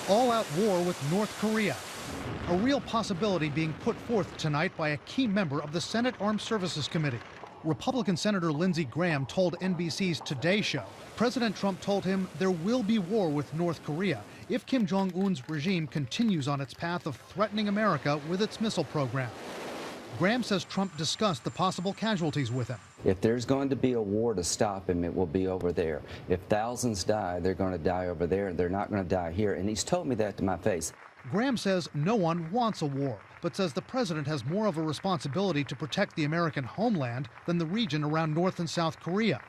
all-out war with North Korea. A real possibility being put forth tonight by a key member of the Senate Armed Services Committee. Republican Senator Lindsey Graham told NBC's Today Show President Trump told him there will be war with North Korea if Kim Jong-un's regime continues on its path of threatening America with its missile program. Graham says Trump discussed the possible casualties with him. If there's going to be a war to stop him, it will be over there. If thousands die, they're going to die over there. They're not going to die here. And he's told me that to my face. Graham says no one wants a war, but says the president has more of a responsibility to protect the American homeland than the region around North and South Korea.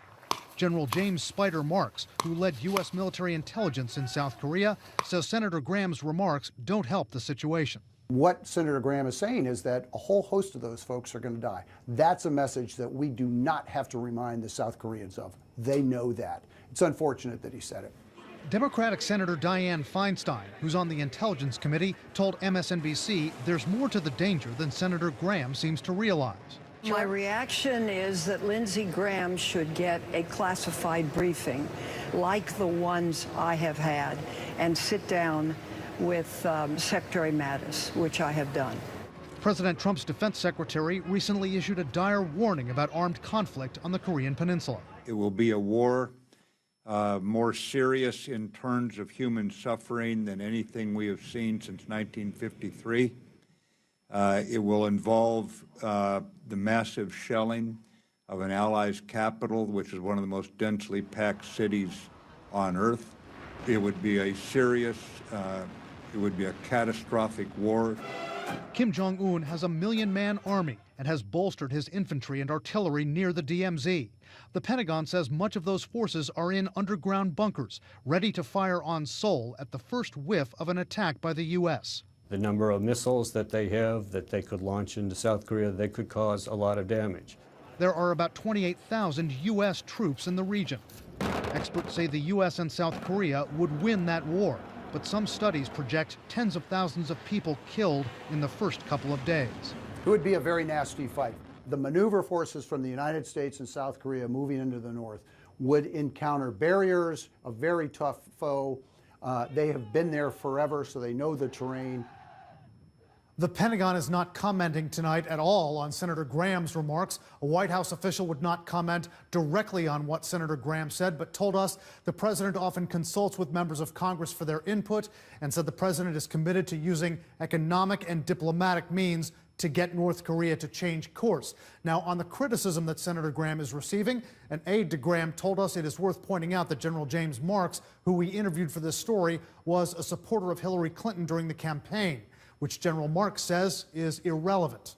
General James Spider Marks, who led U.S. military intelligence in South Korea, says Senator Graham's remarks don't help the situation. What Senator Graham is saying is that a whole host of those folks are going to die. That's a message that we do not have to remind the South Koreans of. They know that. It's unfortunate that he said it. Democratic Senator Dianne Feinstein, who's on the Intelligence Committee, told MSNBC there's more to the danger than Senator Graham seems to realize. My reaction is that Lindsey Graham should get a classified briefing like the ones I have had and sit down with Secretary Mattis, which I have done. President Trump's defense secretary recently issued a dire warning about armed conflict on the Korean Peninsula. It will be a war more serious in terms of human suffering than anything we have seen since 1953. It will involve the massive shelling of an ally's capital, which is one of the most densely packed cities on Earth. It would be a serious, it would be a catastrophic war. Kim Jong-un has a 1 million-man army and has bolstered his infantry and artillery near the DMZ. The Pentagon says much of those forces are in underground bunkers, ready to fire on Seoul at the first whiff of an attack by the U.S. The number of missiles that they have that they could launch into South Korea, they could cause a lot of damage. There are about 28,000 U.S. troops in the region. Experts say the U.S. and South Korea would win that war, but some studies project tens of thousands of people killed in the first couple of days. It would be a very nasty fight. The maneuver forces from the United States and South Korea moving into the north would encounter barriers, a very tough foe. They have been there forever, so they know the terrain. The Pentagon is not commenting tonight at all on Senator Graham's remarks. A White House official would not comment directly on what Senator Graham said, but told us the president often consults with members of Congress for their input and said the president is committed to using economic and diplomatic means to get North Korea to change course. Now, on the criticism that Senator Graham is receiving, an aide to Graham told us it is worth pointing out that General James Marks, who we interviewed for this story, was a supporter of Hillary Clinton during the campaign, which General Marks says is irrelevant.